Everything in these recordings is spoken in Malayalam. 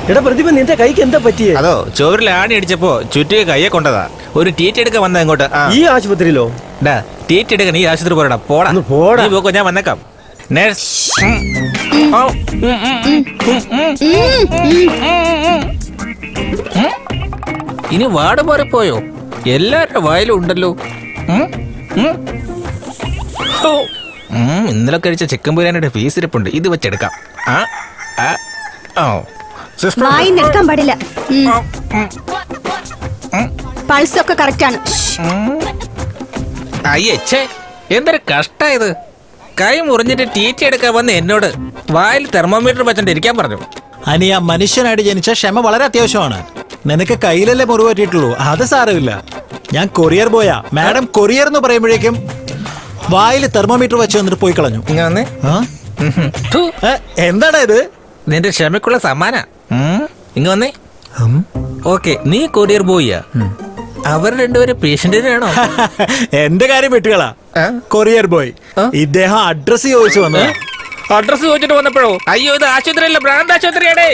എടാ പ്രതിഭ, നിന്റെ കൈക്ക് എന്താ പറ്റിയേ? അതോ ചോറിൽ ആണി അടിച്ചപ്പോ ചുറ്റിക കയ്യെ കൊണ്ടതാ. ഒരു ടീറ്റ് എടുക്കാൻ വന്ന അങ്ങോട്ട്. ഈ ആശുപത്രിയിലോ? ടീറ്റ് എടുക്കാൻ ഈ ആശുപത്രി പോരാ. പോടാ പോടാ. പോക്കോ, ഞാൻ വന്നേക്കാം. നേഴ്സ് ഇനി വാട് മാറിപ്പോയോ? എല്ലാരുടെ വായിലും ഉണ്ടല്ലോ. ഇന്നലെ കഴിച്ച ചിക്കൻ ബിരിയാണിയുടെ പീസ് ഇരിപ്പുണ്ട്. ഇത് വെച്ചെടുക്കാം. എടുക്കാൻ പാടില്ല. പൾസ് ഒക്കെ കറക്റ്റ് ആണ്. അയ്യേ, എന്തൊരു കഷ്ടായത്. കൈ മുറിഞ്ഞിട്ട് ടീറ്റി എടുക്കാൻ വന്ന് എന്നോട് വായിൽ തെർമോമീറ്റർ വെച്ചിട്ട് ഇരിക്കാൻ പറഞ്ഞു. അനിയ, മനുഷ്യനായിട്ട് ജനിച്ച ക്ഷമ വളരെ അത്യാവശ്യമാണ്. നിനക്ക് കയ്യിലല്ലേ മുറിവ് പറ്റിയിട്ടുള്ളൂ, അത് സാരമില്ല. ഞാൻ കൊറിയർ ബോയാ. മാഡം കൊറിയർ എന്ന് പറയുമ്പോഴേക്കും വായിൽ തെർമോമീറ്റർ വെച്ച് വന്നിട്ട് പോയി കളഞ്ഞു. എന്താണ് ഇത്? നിന്റെ ക്ഷമക്കുള്ള സമ്മാന. ഇങ്ങ വന്നേ. ഓക്കെ, നീ കൊറിയർ ബോയ്യാ. അവർ രണ്ടുപേരും പേഷ്യന്റിനാണോ? എന്റെ കാര്യം വിട്ടുകളാ. കൊറിയർ ബോയ് ഇദ്ദേഹം അഡ്രസ് ചോദിച്ചു വന്നത്. അഡ്രസ് ചോദിച്ചിട്ട് വന്നപ്പോഴോ? അയ്യോ, ഇത് ആശുപത്രിയല്ല, ഭ്രാന്ത് ആശുപത്രിയാടേ.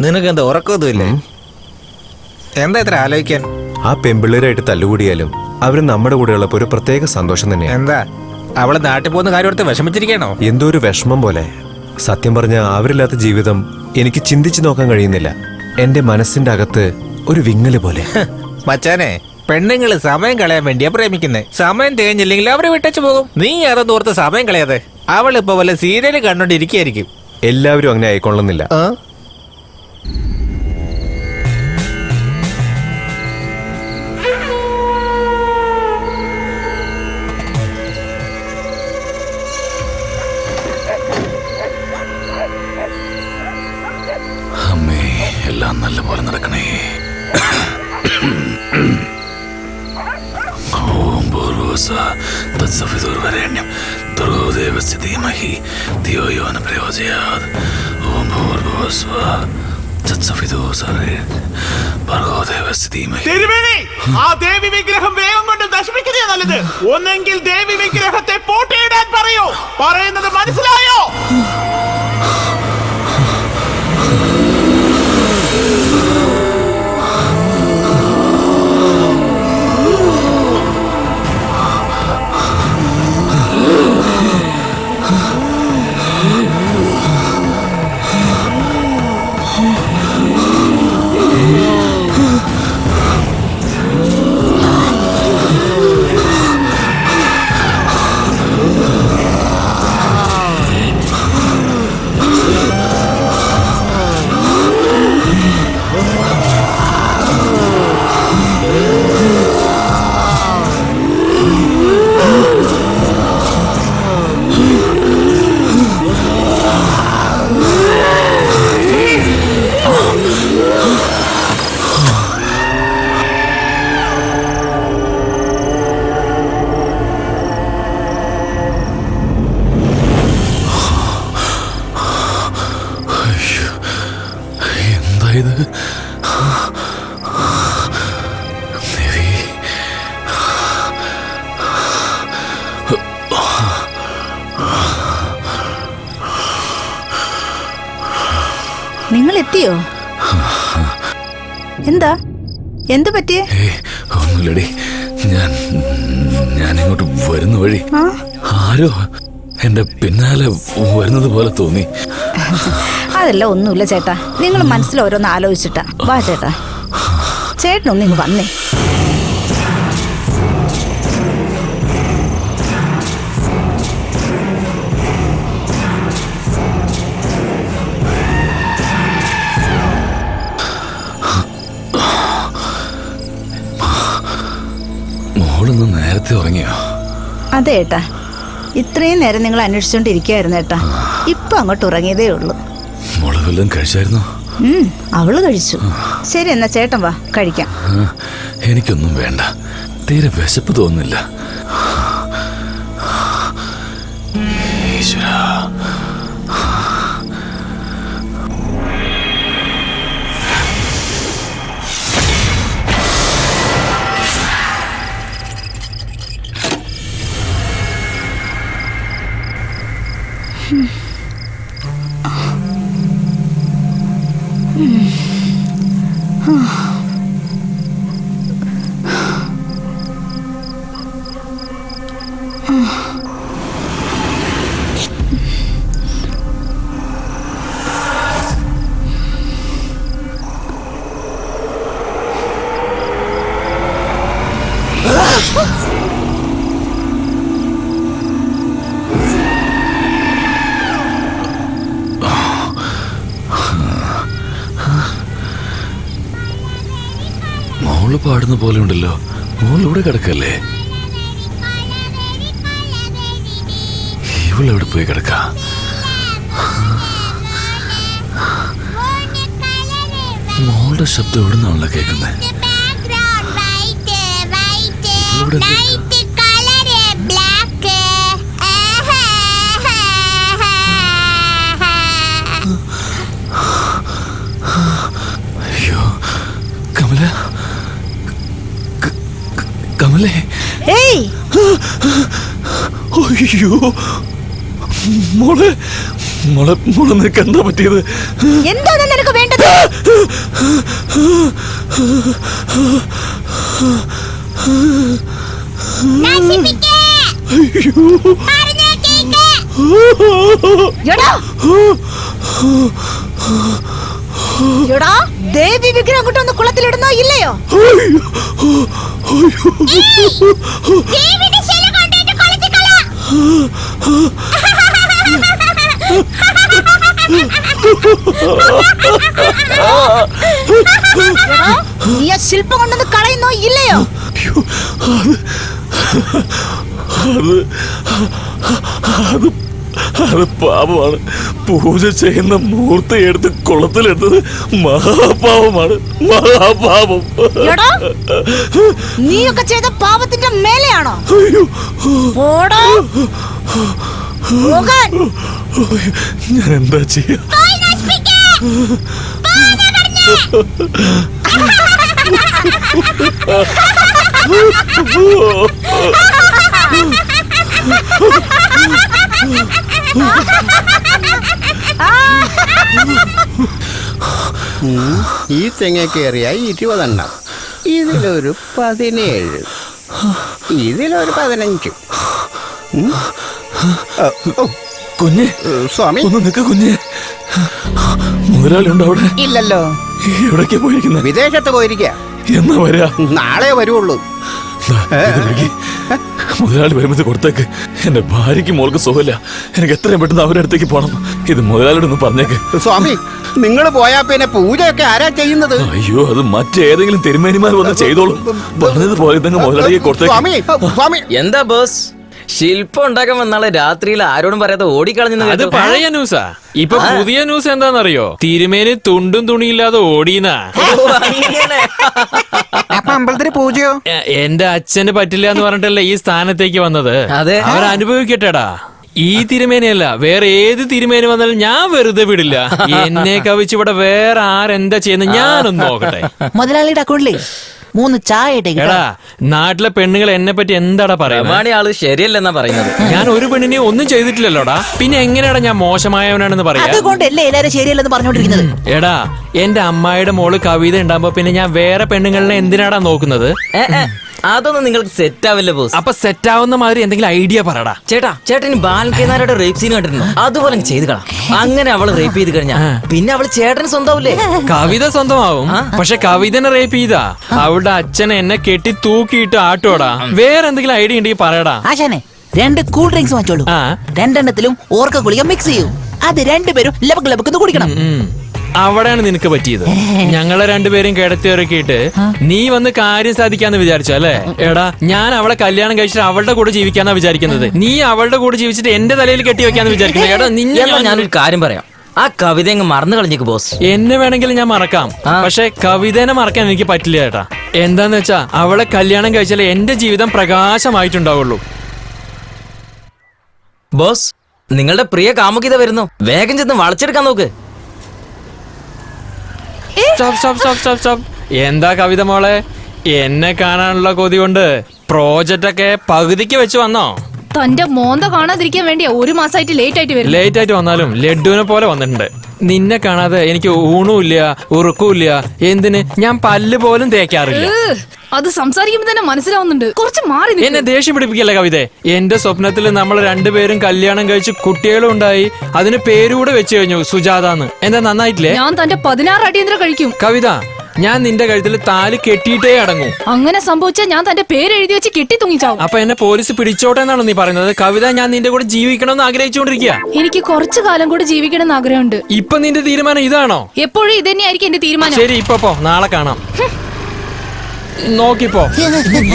നിനക്കെന്താ ഉറക്കമൊന്നുമില്ലേ? എന്താ ഇത്ര ആലോചിക്കാൻ? ആ പെമ്പിള്ളേരായിട്ട് തല്ലുകൂടിയാലും അവര് നമ്മുടെ കൂടെ ഉള്ളപ്പോ ഒരു പ്രത്യേക സന്തോഷം തന്നെയാണ്. എന്താ അവള് നാട്ടിൽ പോകുന്ന കാര്യം ഓർത്ത് വിഷമിച്ചിരിക്കണോ? എന്തോ ഒരു വിഷമം പോലെ. സത്യം പറഞ്ഞ അവരില്ലാത്ത ജീവിതം എനിക്ക് ചിന്തിച്ചു നോക്കാൻ കഴിയുന്നില്ല. എന്റെ മനസ്സിന്റെ അകത്ത് ഒരു വിങ്ങല് പോലെ. മച്ചാനെ, പെണ്ണുങ്ങള് സമയം കളയാൻ വേണ്ടിയാ പ്രേമിക്കുന്നേ. സമയം തികഞ്ഞില്ലെങ്കിൽ അവരെ വിട്ടച്ചു പോകും. നീ അതൊന്നും ഓർത്ത് സമയം കളയാതെ. അവളിപ്പോ വല്ല സീരിയല് കണ്ടോണ്ടിരിക്കുകയായിരിക്കും. എല്ലാവരും അങ്ങനെ ആയിക്കൊള്ളുന്നില്ല. അമ്മേ, എല്ലാം നല്ല പോലെ നടക്കണേ. ഓം ഭൂർഭുവഃ തത്സവിതുർവരേണ്യം ഭർഗോ ദേവസ്യ ധീമഹി ധിയോ യോ ന പ്രചോദയാത്. ഓം ഭൂർഭുവഃ തത്സവിതുർവരേണ്യം ഭർഗോ ദേവസ്യ ധീമഹി. ആ ദേവി വിഗ്രഹം വേഗം കൊണ്ട് നശിപ്പിക്കുന്നേ നല്ലത്. ഒന്നെങ്കിൽ ദേവി വിഗ്രഹത്തെ പൂട്ടിയിടാൻ പറയൂ. പറയുന്നത് മനസ്സിലായോ? നിങ്ങൾ എത്തിയോ? എന്താ എന്ത് പറ്റിയേ? ഒന്നുമില്ലടി, ഞാൻ ഇങ്ങോട്ട് വരുന്ന വഴി ആരോ എന്റെ പിന്നാലെ വരുന്നത് പോലെ തോന്നി. അതല്ല, ഒന്നുമില്ല ചേട്ടാ. നിങ്ങൾ മനസ്സിൽ ഓരോന്ന് ആലോചിച്ചിട്ടാ. വാ ചേട്ടാ, ചേട്ടനൊന്നിങ്ങ് വന്നേ. മോളൊന്ന് നേരത്തെ ഉറങ്ങിയോ? അതെ ഏട്ടാ, ഇത്രയും നേരം നിങ്ങൾ അന്വേഷിച്ചോണ്ടിരിക്കുകയായിരുന്നു ഏട്ടാ. ഇപ്പൊ അങ്ങോട്ട് ഉറങ്ങിയതേ ഉള്ളൂ. മോള് വല്ലതും കഴിച്ചായിരുന്നോ? അവള് കഴിച്ചു. ശരി, എന്നാ ചേട്ടൻ വാ കഴിക്കാം. എനിക്കൊന്നും വേണ്ട, തീരെ വിശപ്പ് തോന്നുന്നില്ല. ഈശ്വരാ, മോള് പാടുന്ന പോലെ ഉണ്ടല്ലോ. മോളിവിടെ കിടക്കല്ലേ? ഇവളെവിടെ പോയി കിടക്ക? മോളുടെ ശബ്ദം എവിടെ നിന്നാണല്ലോ കേൾക്കുന്നത്? അയ്യോ കമല, കമലേ. ഏയ് അയ്യോ മോളെ, മോളെ മോളെ നിനക്ക് എന്താ പറ്റിയത്? എന്താണ് നിനക്ക് വേണ്ടത്? എടാ, എടാ, ദേവി വിഗ്രഹം കൊണ്ടൊന്ന് കുളത്തിലിടുന്നോ ഇല്ലയോ? നീ ആ ശില്പം കൊണ്ടൊന്ന് കളയുന്നോ ഇല്ലയോ? അത് പാപമാണ്. പൂജ ചെയ്യുന്ന മൂർത്തി എടുത്ത് കുളത്തിലെടുത്തത് മഹാപാപമാണ്, മഹാപാപം. എടാ, നീയൊക്കെ ചെയ്ത പാപത്തിന്റെ മേലെയാണോ? പോടാ, പോകാൻ. ഞാൻ എന്താ ചെയ്യാ? ഈ തെങ്ങ കയറിയ 20 ഇതിലൊരു 17, ഇതിലൊരു 15. കുഞ്ഞെ, സ്വാമി ഒന്ന് നിൽക്ക കുഞ്ഞെ. മുതലാളി ഉണ്ടോ അവിടെ? ഇല്ലല്ലോ. എവിടേക്കാ പോയിരിക്കുന്നത്? വിദേശത്ത് പോയിരിക്കുക. എന്നാ വരാ? നാളെ വരുവുള്ളൂ. മുതലാളി വരുമ്പോൾ കൊടുത്തേക്ക്. എന്റെ ഭാര്യയ്ക്ക് മോൾക്ക് സുഖമില്ല. എനിക്ക് എത്രയും പെട്ടെന്ന് അവരുടെ അടുത്തേക്ക് പോണം. ഇത് മുതലാളിയോട് ഒന്ന് പറഞ്ഞേക്ക്. സ്വാമി, നിങ്ങൾ പോയാ പിന്നെ പൂജയൊക്കെ ആരാ ചെയ്യുന്നത്? അയ്യോ, അത് മറ്റേതെങ്കിലും തിരുമേനിമാർ വന്ന് ചെയ്തോളും. പറഞ്ഞതുപോലെ തന്നെ മുതലാളിയെ കൊടുത്തേക്ക്. സ്വാമി, സ്വാമി, എന്താ ബോസ്, ശില്പം ഉണ്ടാക്കാൻ വന്നാളെ രാത്രിയിൽ ആരോടും പറയാതെ ഓടിക്കളഞ്ഞു. അത് പഴയ ന്യൂസാ. ഇപ്പൊ പുതിയ ന്യൂസ് എന്താണെന്നറിയോ? തിരുമേനി തുണ്ടും തുണിയില്ലാതെ ഓടീന്നാ. അമ്പലത്തിന് പൂജയോ? എന്റെ അച്ഛന് പറ്റില്ല എന്ന് പറഞ്ഞിട്ടല്ലേ ഈ സ്ഥാനത്തേക്ക് വന്നത്. അതെ. അവരനുഭവിക്കട്ടെടാ. ഈ തിരുമേനിയല്ല, വേറെ ഏത് തിരുമേനി വന്നാലും ഞാൻ വെറുതെ വിടില്ല. എന്നെ കവിച്ച് ഇവിടെ വേറെ ആരെന്താ ചെയ്യുന്നത് ഞാനൊന്ന് നോക്കട്ടെ. മുതലാളിയുടെ അക്കൗണ്ടിലേ 3 ചായ എടാ, നാട്ടിലെ പെണ്ണുങ്ങൾ എന്നെ പറ്റി എന്താടാ പറയുന്നത്? ആള് ശരിയല്ലെന്നാ പറയുന്നത്. ഞാൻ ഒരു പെണ്ണിനെ ഒന്നും ചെയ്തിട്ടില്ലല്ലോടാ. പിന്നെ എങ്ങനെയാടാ ഞാൻ മോശമായവനാണെന്ന് പറയാ? അതുകൊണ്ടല്ലേ എല്ലാരും ശരിയല്ലെന്ന് പറഞ്ഞോണ്ടിരിക്കുന്നത്. എടാ, എന്റെ അമ്മായിയുടെ മോള് കവിത ഉണ്ടാകുമ്പോ പിന്നെ ഞാൻ വേറെ പെണ്ണുങ്ങളിനെ എന്തിനാടാ നോക്കുന്നത്? അതൊന്നും നിങ്ങൾക്ക് സെറ്റ് ആവില്ല ബോസ്. അപ്പൊ സെറ്റ് ആവുന്ന മാതിരി എന്തെങ്കിലും ഐഡിയ പറടാ. ചേട്ടൻ ബാലൻകേനാരുടെ റേപ്പ് സീൻ കണ്ടിരുന്നു? അതുപോലെ ചെയ്ത് കളാം. അങ്ങനെ അവള് റേപ്പ് ചെയ്ത് കഴിഞ്ഞാ പിന്നെ അവള് ചേട്ടന് സ്വന്തമാവില്ലേ? കവിത സ്വന്തമാവും. പക്ഷെ കവിതനെ റേപ്പ് ചെയ്താ അവളുടെ അച്ഛനെ എന്നെ കെട്ടി തൂക്കിയിട്ട് ആട്ടോടാ. വേറെ എന്തെങ്കിലും ഐഡിയ ഉണ്ടെങ്കിൽ പറയടാ. ആശാനെ 2 കൂൾ ഡ്രിങ്ക്സ് വാങ്ങിച്ചോളൂ. 2 എണ്ണത്തിലും ഓർക്ക ഗുളിക മിക്സ് ചെയ്യൂ. അത് 2 പേരും ലബക്ക് ലബക്ക് കുടിക്കണം. അവിടെയാണ് നിനക്ക് പറ്റിയത്. ഞങ്ങളെ 2 പേരും കിടത്തിയിറക്കിയിട്ട് നീ വന്ന് കാര്യം സാധിക്കാന്ന് വിചാരിച്ചല്ലേ? എടാ, ഞാൻ അവളെ കല്യാണം കഴിച്ചിട്ട് അവളുടെ കൂടെ ജീവിക്കാന്നാ വിചാരിക്കുന്നത്. നീ അവളുടെ കൂടെ ജീവിച്ചിട്ട് എന്റെ തലയിൽ കെട്ടി വെക്കാന്ന് വിചാരിക്കുന്നത്. എടാ, ഞാനൊരു കാര്യം പറയാം. ആ കവിത അങ്ങ് മറന്നു കളഞ്ഞേക്ക് ബോസ്. എന്നെ വേണമെങ്കിൽ ഞാൻ മറക്കാം, പക്ഷെ കവിതനെ മറക്കാൻ എനിക്ക് പറ്റില്ല ചേട്ടാ. എന്താന്ന് വെച്ചാ അവളെ കല്യാണം കഴിച്ചാലേ എന്റെ ജീവിതം പ്രകാശമായിട്ടുണ്ടാവുള്ളൂ. ബോസ്, നിങ്ങളുടെ പ്രിയ കാമുകിത വരുന്നു. വേഗം ചെന്ന് വളച്ചെടുക്കാൻ നോക്ക്. എന്താ കവിത മോളെ, എന്നെ കാണാനുള്ള കൊതി കൊണ്ട് പ്രോജക്റ്റ് ഒക്കെ പകുതിക്ക് വെച്ച് വന്നോ? തന്റെ മോന്ത കാണാതിരിക്കാൻ വേണ്ടിയാ 1 മാസമായിട്ട് ലേറ്റ് ആയിട്ട് വരും. ലേറ്റ് ആയിട്ട് വന്നാലും ലഡുവിനെ പോലെ വന്നിട്ടുണ്ട്. നിന്നെ കാണാതെ എനിക്ക് ഊണുമില്ല ഉറക്കമില്ല. എന്തിന് ഞാൻ പല്ല് പോലും തേക്കാറില്ല. അത് സംസാരിക്കുമ്പോ തന്നെ മനസ്സിലാവുന്നുണ്ട്. കുറച്ച് മാറി നിൽക്ക്. എന്നെ ദേഷ്യം പിടിപ്പിക്കല്ലേ കവിത. എന്റെ സ്വപ്നത്തിൽ നമ്മൾ രണ്ടുപേരും കല്യാണം കഴിച്ച് കുട്ടികളും ഉണ്ടായി. അതിന് പേരുകൂടെ വെച്ച് കഴിഞ്ഞു, സുജാതാന്ന്. എന്താ നന്നായിട്ടില്ലേ? ഞാൻ തന്റെ 16 അടിയന്തരം കഴിക്കും. കവിത, ഞാൻ നിന്റെ കഴുത്തിൽ താലി കെട്ടിയിട്ടേ അടങ്ങൂ. അങ്ങനെ സംഭവിച്ചാൽ ഞാൻ തന്റെ പേര് എഴുതി വെച്ച് കെട്ടി തൂങ്ങിച്ചാവും. അപ്പൊ എന്നെ പോലീസ് പിടിച്ചോട്ടെ എന്നാണ് നീ പറയുന്നത്? കവിത, ഞാൻ നിന്റെ കൂടെ ജീവിക്കണമെന്ന് ആഗ്രഹിച്ചുകൊണ്ടിരിക്കുക. എനിക്ക് കുറച്ചു കാലം കൂടി ജീവിക്കണം എന്ന് ആഗ്രഹമുണ്ട്. ഇപ്പൊ നിന്റെ തീരുമാനം ഇതാണോ? എപ്പോഴും ഇതന്നെയായിരിക്കും എന്റെ തീരുമാനം. ശരി, ഇപ്പൊ പോ, നാളെ കാണാം. നോക്കിപ്പോ.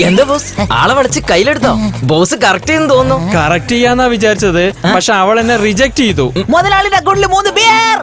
എന്താ ബോസ്, ആളെ വടച്ച് കയ്യിലെടുത്തോ? ബോസ് കറക്റ്റ് ചെയ്യുന്നു തോന്നുന്നു. കറക്റ്റ് ചെയ്യാന്നാ വിചാരിച്ചത്, പക്ഷെ അവൾ എന്നെ റിജക്ട് ചെയ്തു. മുതലാളിയുടെ അക്കൗണ്ടിൽ 3 പേർ.